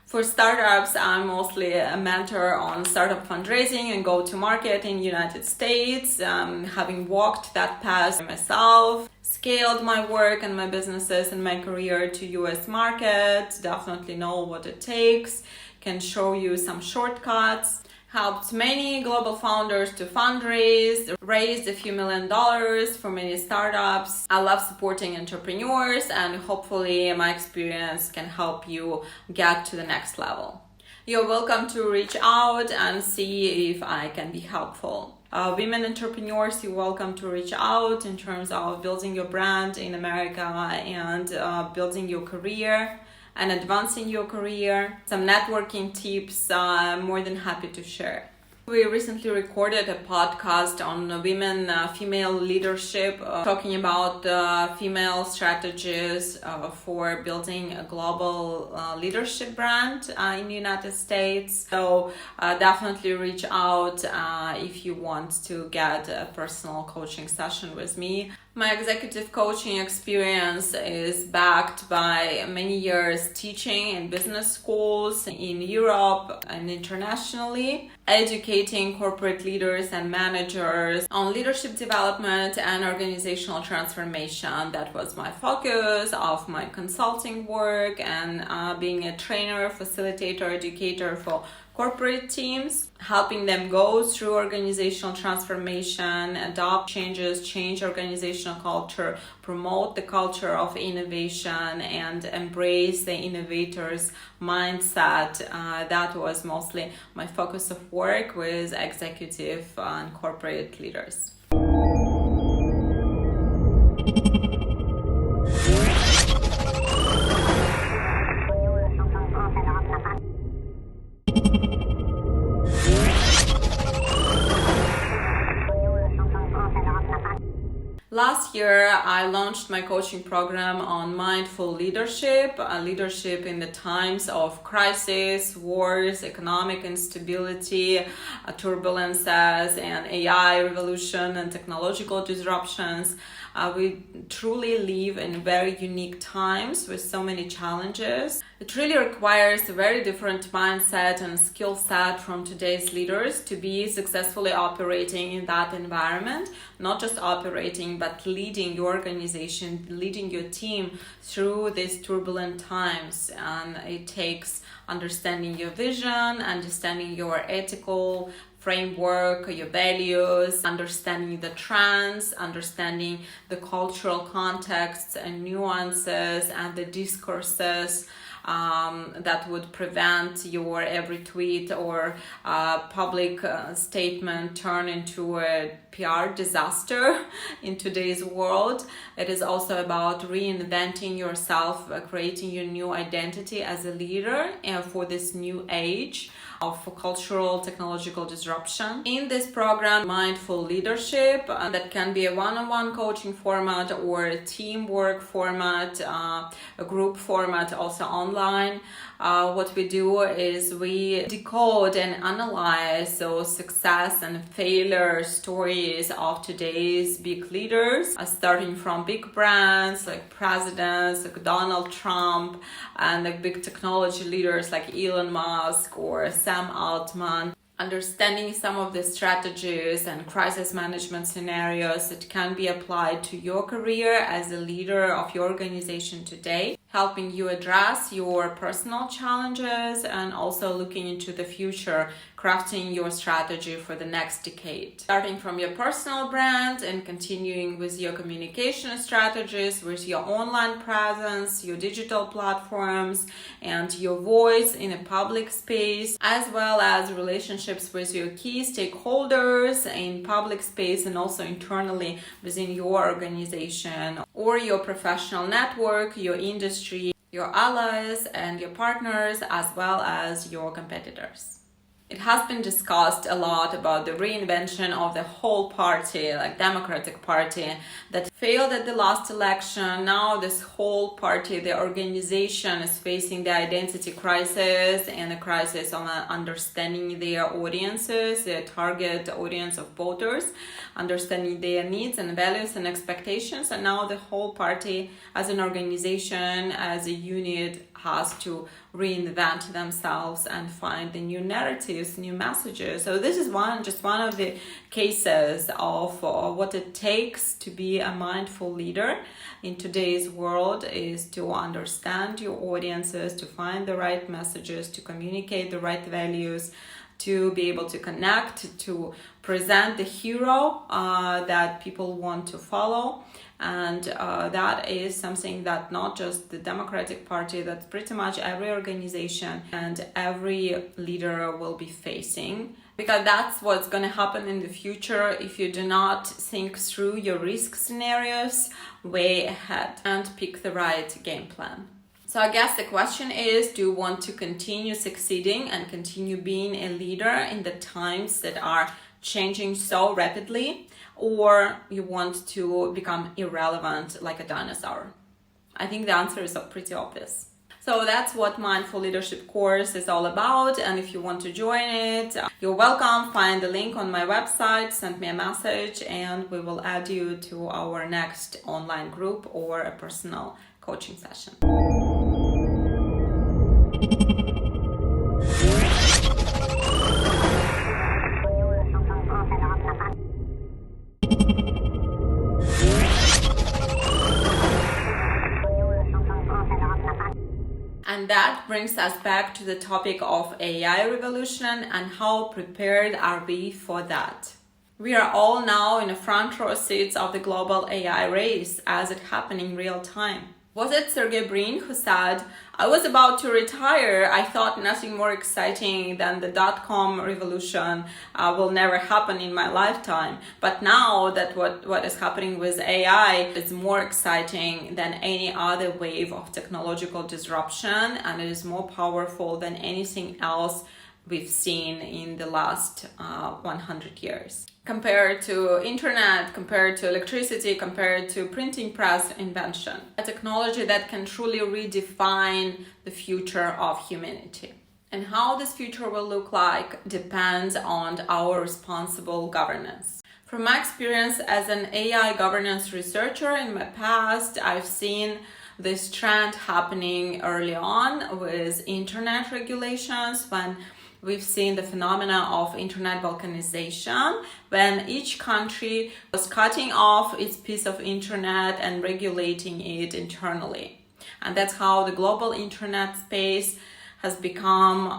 For startups, I'm mostly a mentor on startup fundraising and go-to-market in the United States, having walked that path myself. Scaled my work and my businesses and my career to US market, definitely know what it takes, can show you some shortcuts. Helped many global founders to fundraise, raised a few $1 million for many startups. I love supporting entrepreneurs and hopefully my experience can help you get to the next level. You're welcome to reach out and see if I can be helpful. Women entrepreneurs, you're welcome to reach out in terms of building your brand in America and building your career and advancing your career. Some networking tips I'm more than happy to share. We recently recorded a podcast on women, female leadership, talking about female strategies for building a global leadership brand in the United States. So definitely reach out if you want to get a personal coaching session with me. My executive coaching experience is backed by many years teaching in business schools in Europe and internationally, educating corporate leaders and managers on leadership development and organizational transformation. That was my focus of my consulting work, and being a trainer, facilitator, educator for corporate teams, helping them go through organizational transformation, adopt changes, change organizational culture, promote the culture of innovation, and embrace the innovators mindset. That was mostly my focus of work with executive and corporate leaders. Last year, I launched my coaching program on mindful leadership, leadership in the times of crisis, wars, economic instability, turbulences, and AI revolution and technological disruptions. We truly live in very unique times with so many challenges. It really requires a very different mindset and skill set from today's leaders to be successfully operating in that environment, not just operating, but leading your organization, leading your team through these turbulent times. And it takes understanding your vision, understanding your ethical framework, your values, understanding the trends, understanding the cultural contexts and nuances and the discourses that would prevent your every tweet or public statement turn into a PR disaster in today's world. It is also about reinventing yourself, creating your new identity as a leader for this new age of cultural technological disruption. In this program, mindful leadership, that can be a one-on-one coaching format or a teamwork format, a group format, also online. What we do is we decode and analyze those success and failure stories of today's big leaders, starting from big brands like presidents like Donald Trump and like big technology leaders like Elon Musk or Sam Altman. Understanding some of the strategies and crisis management scenarios that can be applied to your career as a leader of your organization today, helping you address your personal challenges and also looking into the future, crafting your strategy for the next decade. Starting from your personal brand and continuing with your communication strategies, with your online presence, your digital platforms, and your voice in a public space, as well as relationships with your key stakeholders in public space and also internally within your organization or your professional network, your industry, your allies and your partners, as well as your competitors. It has been discussed a lot about the reinvention of the whole party, like Democratic Party, that failed at the last election. Now this whole party, the organization, is facing the identity crisis and the crisis on understanding their audiences, their target audience of voters, understanding their needs and values and expectations. And now the whole party as an organization, as a unit, has to reinvent themselves and find the new narratives, new messages. So this is just one of the cases of what it takes to be a mindful leader in today's world, is to understand your audiences, to find the right messages, to communicate the right values, to be able to connect, to present the hero that people want to follow. And that is something that not just the Democratic Party, that pretty much every organization and every leader will be facing, because that's what's going to happen in the future if you do not think through your risk scenarios way ahead and pick the right game plan. So I guess the question is, do you want to continue succeeding and continue being a leader in the times that are changing so rapidly, or you want to become irrelevant like a dinosaur? I think the answer is pretty obvious. So that's what Mindful Leadership course is all about. And if you want to join it, you're welcome. Find the link on my website, send me a message, and we will add you to our next online group or a personal coaching session. And that brings us back to the topic of AI revolution and how prepared are we for that. We are all now in the front row seats of the global AI race as it happened in real time. Was it Sergey Brin who said, "I was about to retire. I thought nothing more exciting than the dot-com revolution will never happen in my lifetime. But now that what is happening with AI is more exciting than any other wave of technological disruption, and it is more powerful than anything else we've seen in the last 100 years. Compared to internet, compared to electricity, compared to printing press invention. A technology that can truly redefine the future of humanity. And how this future will look like depends on our responsible governance. From my experience as an AI governance researcher in my past, I've seen this trend happening early on with internet regulations, when we've seen the phenomena of internet balkanization, when each country was cutting off its piece of internet and regulating it internally. And that's how the global internet space has become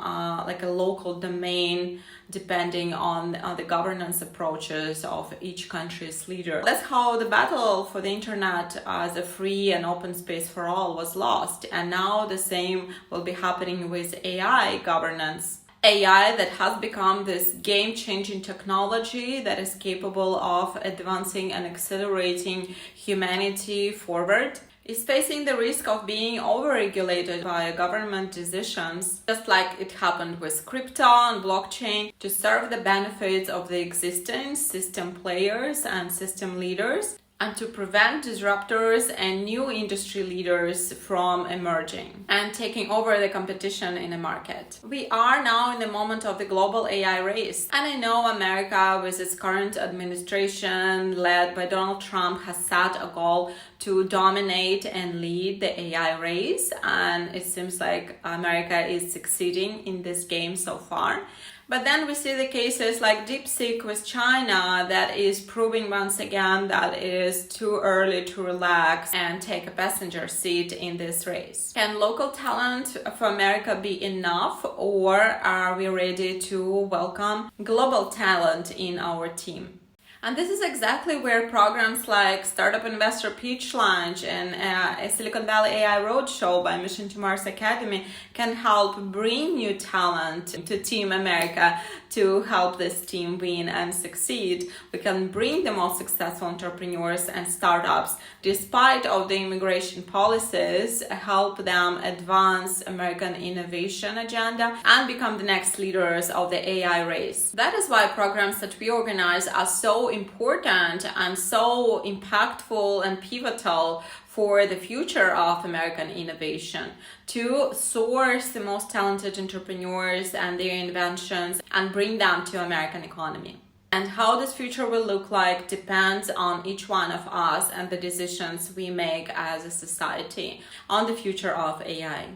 like a local domain, depending on the governance approaches of each country's leader. That's how the battle for the internet as a free and open space for all was lost. And now the same will be happening with AI governance. AI that has become this game-changing technology that is capable of advancing and accelerating humanity forward is facing the risk of being overregulated by government decisions, just like it happened with crypto and blockchain, to serve the benefits of the existing system players and system leaders, and to prevent disruptors and new industry leaders from emerging and taking over the competition in the market. We are now in the moment of the global AI race. And I know America, with its current administration led by Donald Trump, has set a goal to dominate and lead the AI race. And it seems like America is succeeding in this game so far. But then we see the cases like DeepSeek with China that is proving once again that it is too early to relax and take a passenger seat in this race. Can local talent for America be enough, or are we ready to welcome global talent in our team? And this is exactly where programs like Startup Investor Pitch Launch and a Silicon Valley AI Roadshow by Mission2Mars Academy can help bring new talent to Team America to help this team win and succeed. We can bring the most successful entrepreneurs and startups, despite of the immigration policies, help them advance American innovation agenda and become the next leaders of the AI race. That is why programs that we organize are so important and so impactful and pivotal for the future of American innovation, to source the most talented entrepreneurs and their inventions and bring them to American economy. And how this future will look like depends on each one of us and the decisions we make as a society on the future of AI.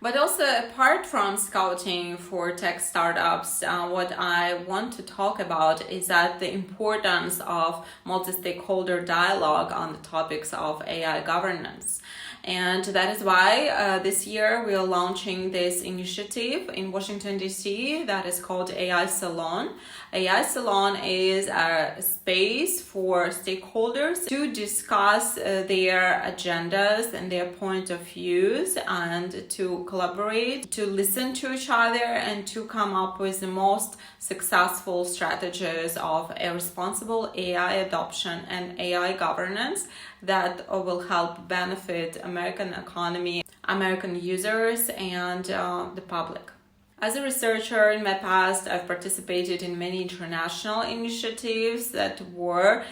But also, apart from scouting for tech startups, what I want to talk about is that the importance of multi-stakeholder dialogue on the topics of AI governance. And that is why this year we are launching this initiative in Washington, D.C. that is called AI Salon. AI Salon is a space for stakeholders to discuss their agendas and their point of views, and to collaborate, to listen to each other, and to come up with the most successful strategies of a responsible AI adoption and AI governance that will help benefit American economy American users, and the public. As a researcher in my past, I've participated in many international initiatives that were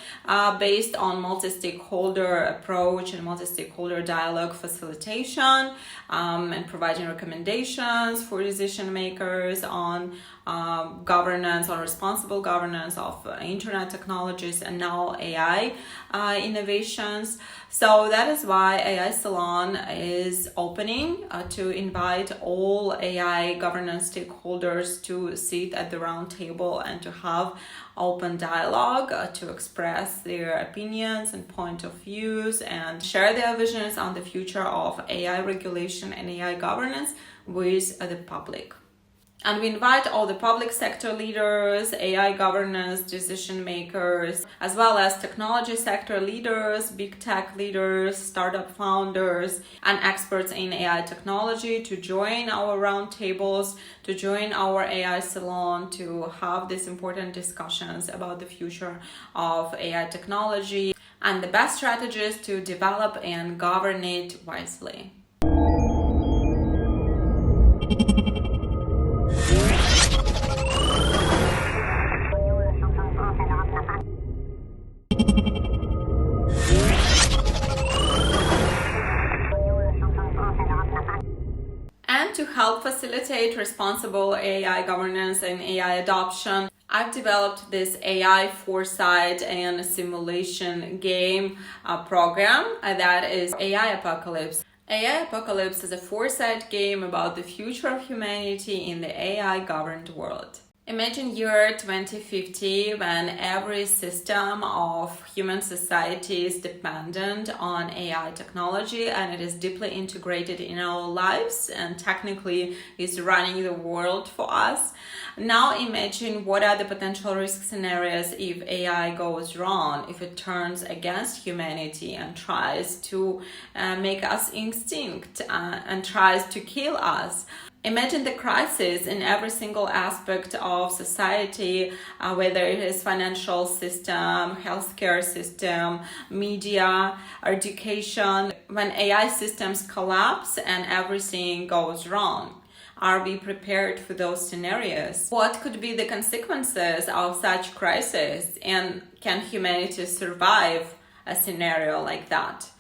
based on multi-stakeholder approach and multi-stakeholder dialogue facilitation and providing recommendations for decision makers on governance, on responsible governance of internet technologies and now AI innovations. So that is why AI Salon is opening to invite all AI governance stakeholders to sit at the round table and to have open dialogue, to express their opinions and point of views and share their visions on the future of AI regulation and AI governance with the public. And we invite all the public sector leaders, AI governance decision makers, as well as technology sector leaders, big tech leaders, startup founders, and experts in AI technology to join our roundtables, to join our AI salon, to have these important discussions about the future of AI technology and the best strategies to develop and govern it wisely. To help facilitate responsible AI governance and AI adoption, I've developed this AI Foresight and simulation game program that is AI Apocalypse. AI Apocalypse is a foresight game about the future of humanity in the AI governed world. Imagine year 2050 when every system of human society is dependent on AI technology and it is deeply integrated in our lives and technically is running the world for us. Now imagine what are the potential risk scenarios if AI goes wrong, if it turns against humanity and tries to make us extinct and tries to kill us. Imagine the crisis in every single aspect of society, whether it is financial system, healthcare system, media, education, when AI systems collapse and everything goes wrong. Are we prepared for those scenarios? What could be the consequences of such crisis, and can humanity survive a scenario like that?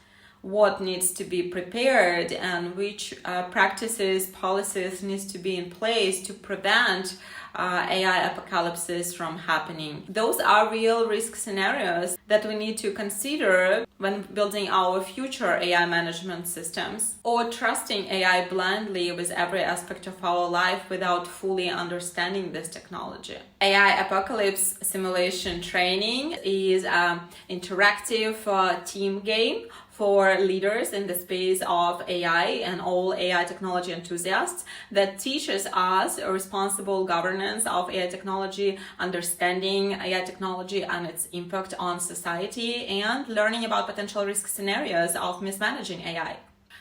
What needs to be prepared and which practices, policies needs to be in place to prevent AI apocalypses from happening. Those are real risk scenarios that we need to consider when building our future AI management systems or trusting AI blindly with every aspect of our life without fully understanding this technology. AI Apocalypse Simulation Training is an interactive team game for leaders in the space of AI and all AI technology enthusiasts that teaches us a responsible governance of AI technology, understanding AI technology and its impact on society, and learning about potential risk scenarios of mismanaging AI.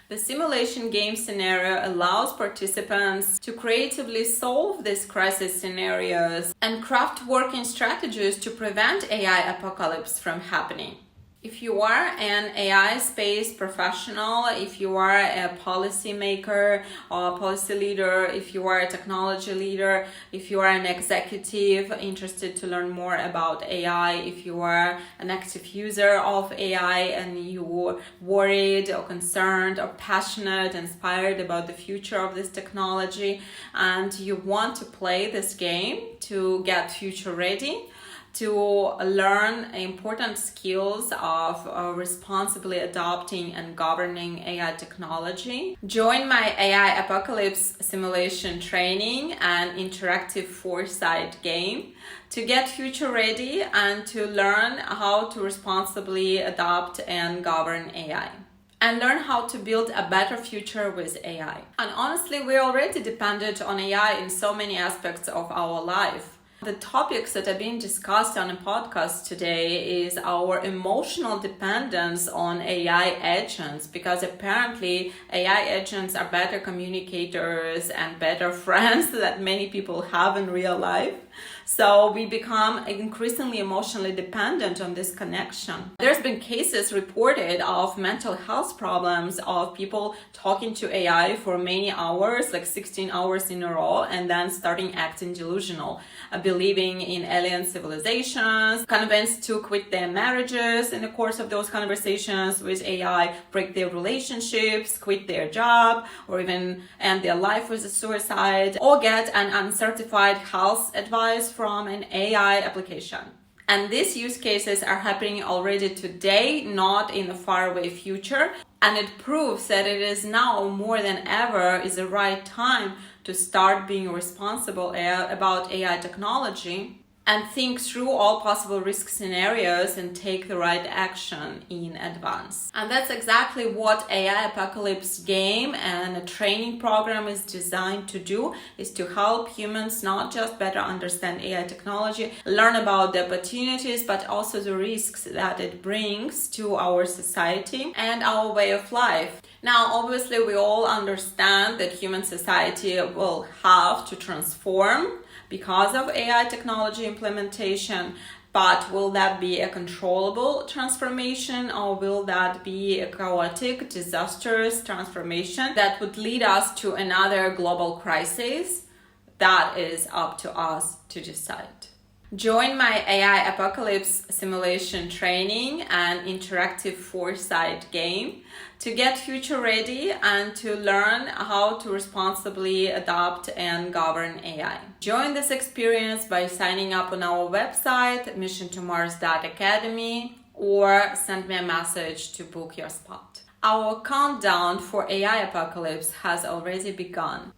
The simulation game scenario allows participants to creatively solve these crisis scenarios and craft working strategies to prevent AI apocalypse from happening. If you are an AI space professional, if you are a policy maker or policy leader, if you are a technology leader, if you are an executive interested to learn more about AI, if you are an active user of AI and you worried or concerned or passionate, inspired about the future of this technology, and you want to play this game to get future ready, to learn important skills of responsibly adopting and governing AI technology. Join my AI Apocalypse Simulation Training and interactive foresight game to get future ready and to learn how to responsibly adopt and govern AI. And learn how to build a better future with AI. And honestly, we're already dependent on AI in so many aspects of our life. The topics that are being discussed on a podcast today is our emotional dependence on AI agents, because apparently AI agents are better communicators and better friends that many people have in real life. So we become increasingly emotionally dependent on this connection. There's been cases reported of mental health problems of people talking to AI for many hours, like 16 hours in a row, and then starting acting delusional, believing in alien civilizations, convinced to quit their marriages in the course of those conversations with AI, break their relationships, quit their job, or even end their life with a suicide, or get an uncertified health advice from an AI application. And these use cases are happening already today, not in the faraway future. And it proves that it is now more than ever is the right time to start being responsible about AI technology and think through all possible risk scenarios and take the right action in advance. And that's exactly what AI Apocalypse game and a training program is designed to do, is to help humans not just better understand AI technology, learn about the opportunities, but also the risks that it brings to our society and our way of life. Now, obviously, we all understand that human society will have to transform because of AI technology implementation, but will that be a controllable transformation, or will that be a chaotic, disastrous transformation that would lead us to another global crisis? That is up to us to decide. Join my AI Apocalypse simulation training and interactive Foresight game to get future ready and to learn how to responsibly adopt and govern AI. Join this experience by signing up on our website, Mission2Mars Academy, or send me a message to book your spot. Our countdown for AI Apocalypse has already begun.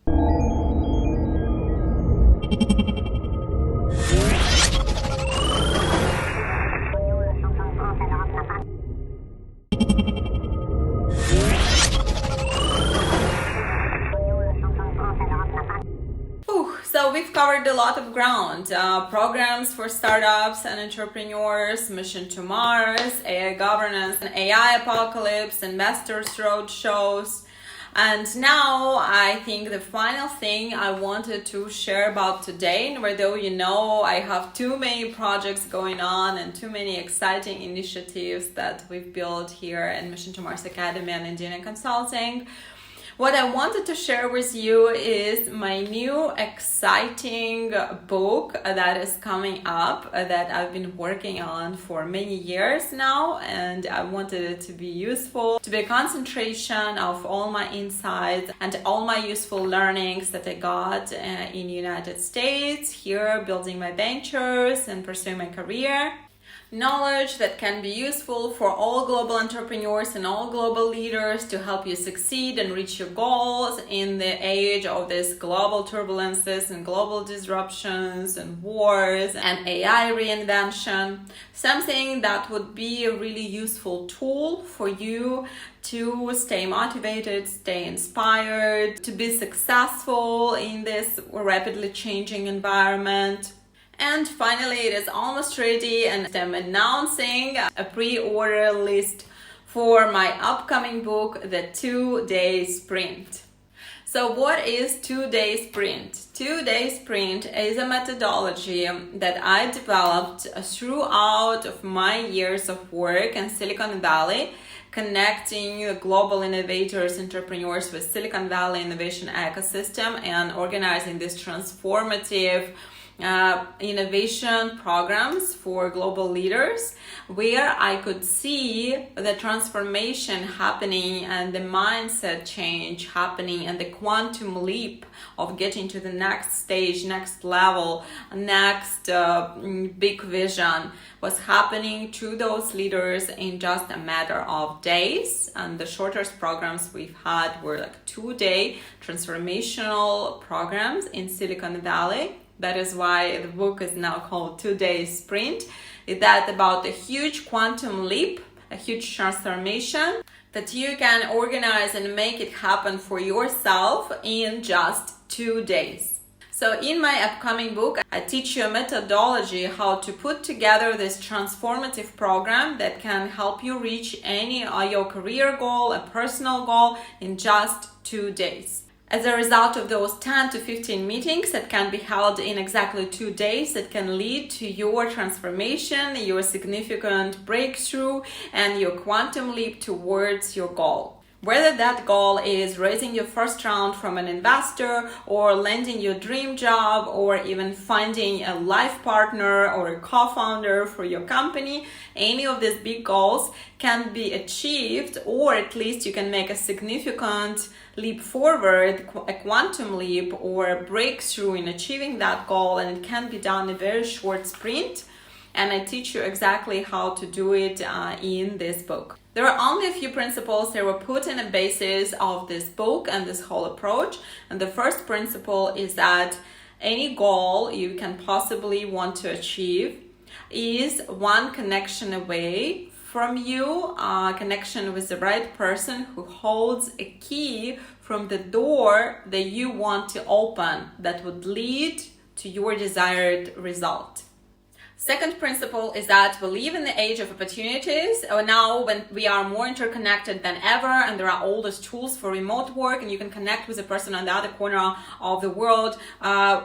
So we've covered a lot of ground. Programs for startups and entrepreneurs, Mission2Mars, AI governance, and AI apocalypse, investors roadshows. And now I think the final thing I wanted to share about today, and although you know I have too many projects going on and too many exciting initiatives that we've built here in Mission2Mars Academy and Indina-Consulting, what I wanted to share with you is my new exciting book that is coming up that I've been working on for many years now, and I wanted it to be useful, to be a concentration of all my insights and all my useful learnings that I got in the United States, here building my ventures and pursuing my career. Knowledge that can be useful for all global entrepreneurs and all global leaders to help you succeed and reach your goals in the age of these global turbulences and global disruptions and wars and AI reinvention. Something that would be a really useful tool for you to stay motivated, stay inspired, to be successful in this rapidly changing environment. And finally, it is almost ready, and I'm announcing a pre-order list for my upcoming book, The 2-Day Sprint. So what is 2-Day Sprint? 2-Day Sprint is a methodology that I developed throughout of my years of work in Silicon Valley, connecting global innovators, entrepreneurs with Silicon Valley innovation ecosystem and organizing this transformative innovation programs for global leaders, where I could see the transformation happening and the mindset change happening and the quantum leap of getting to the next stage, next level, next big vision was happening to those leaders in just a matter of days. And the shortest programs we've had were like 2-day transformational programs in Silicon Valley. That is why the book is now called 2-Day Sprint. It's that about a huge quantum leap, a huge transformation that you can organize and make it happen for yourself in just 2 days. So in my upcoming book, I teach you a methodology how to put together this transformative program that can help you reach any your career goal, a personal goal in just 2 days. As a result of those 10 to 15 meetings that can be held in exactly 2 days, that can lead to your transformation, your significant breakthrough, and your quantum leap towards your goal. Whether that goal is raising your first round from an investor, or landing your dream job, or even finding a life partner or a co-founder for your company, any of these big goals can be achieved, or at least you can make a significant leap forward, a quantum leap or a breakthrough in achieving that goal, and it can be done in a very short sprint. And I teach you exactly how to do it in this book. There are only a few principles that were put in the basis of this book and this whole approach. And the first principle is that any goal you can possibly want to achieve is one connection away from you, connection with the right person who holds a key from the door that you want to open that would lead to your desired result. Second principle is that we live in the age of opportunities. Now, when we are more interconnected than ever, and there are all these tools for remote work, and you can connect with a person on the other corner of the world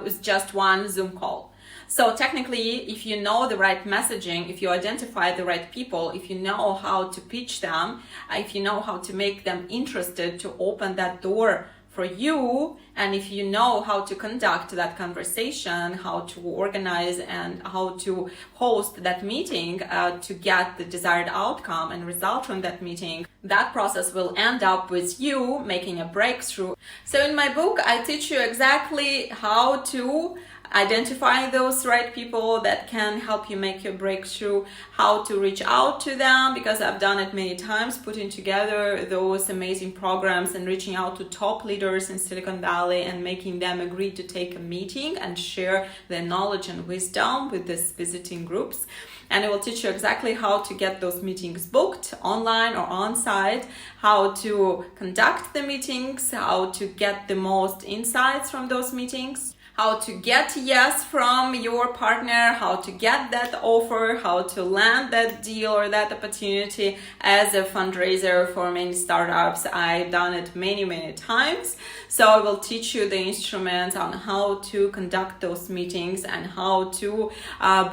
with just one Zoom call. So technically, if you know the right messaging, if you identify the right people, if you know how to pitch them, if you know how to make them interested to open that door for you, and if you know how to conduct that conversation, how to organize and how to host that meeting to get the desired outcome and result from that meeting, that process will end up with you making a breakthrough. So in my book, I teach you exactly how to identify those right people that can help you make your breakthrough, how to reach out to them, because I've done it many times, putting together those amazing programs and reaching out to top leaders in Silicon Valley and making them agree to take a meeting and share their knowledge and wisdom with these visiting groups. And it will teach you exactly how to get those meetings booked online or on-site, how to conduct the meetings, how to get the most insights from those meetings, how to get yes from your partner, how to get that offer, how to land that deal or that opportunity. As a fundraiser for many startups, I've done it many times. So I will teach you the instruments on how to conduct those meetings and how to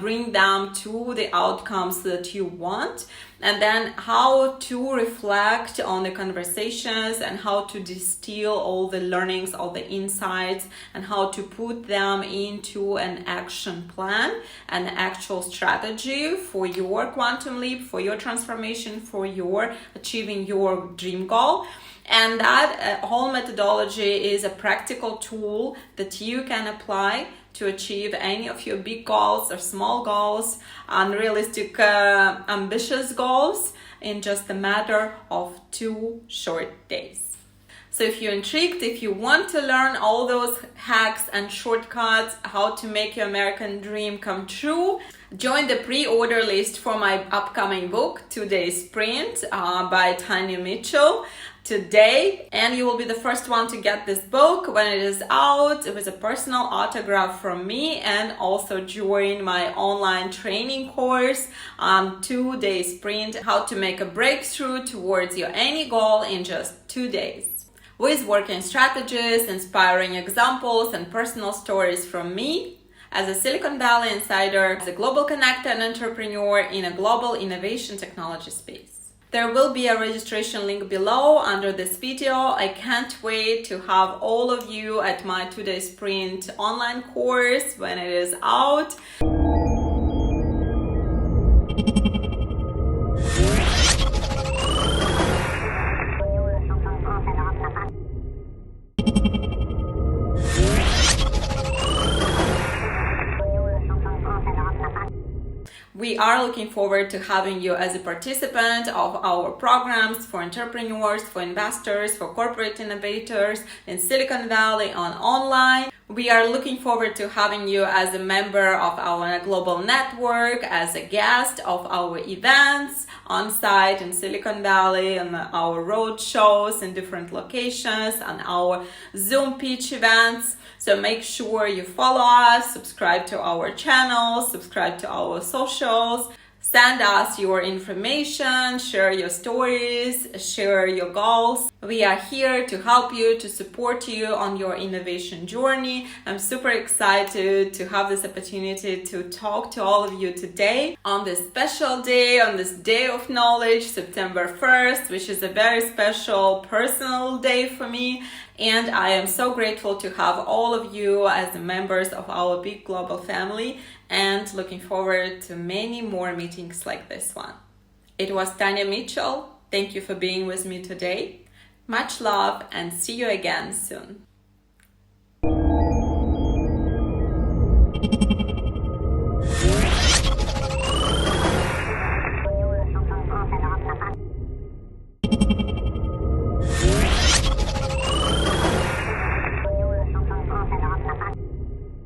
bring them to the outcomes that you want. And then how to reflect on the conversations and how to distill all the learnings, all the insights, and how to put them into an action plan, an actual strategy for your quantum leap, for your transformation, for your achieving your dream goal. And that whole methodology is a practical tool that you can apply to achieve any of your big goals or small goals, unrealistic, ambitious goals in just a matter of 2 short days. So if you're intrigued, if you want to learn all those hacks and shortcuts, how to make your American dream come true, join the pre-order list for my upcoming book, 2-Day Sprint by Tanya Mitchell today, and you will be the first one to get this book when it is out with a personal autograph from me, and also join my online training course on 2-Day Sprint, how to make a breakthrough towards your any goal in just 2 days. With working strategies, inspiring examples, and personal stories from me as a Silicon Valley insider, as a global connector and entrepreneur in a global innovation technology space. There will be a registration link below under this video. I can't wait to have all of you at my 2-Day Sprint online course when it is out. We are looking forward to having you as a participant of our programs for entrepreneurs, for investors, for corporate innovators in Silicon Valley on online. We are looking forward to having you as a member of our global network, as a guest of our events on site in Silicon Valley, and our roadshows in different locations, and our Zoom pitch events. So make sure you follow us, subscribe to our channel, subscribe to our socials, Send us your information, share your stories, share your goals. We are here to help you, to support you on your innovation journey. I'm super excited to have this opportunity to talk to all of you today on this special day, on this day of knowledge, September 1st, which is a very special personal day for me. And I am so grateful to have all of you as members of our big global family, and looking forward to many more meetings like this one. It was Tanya Mitchell. Thank you for being with me today. Much love and see you again soon.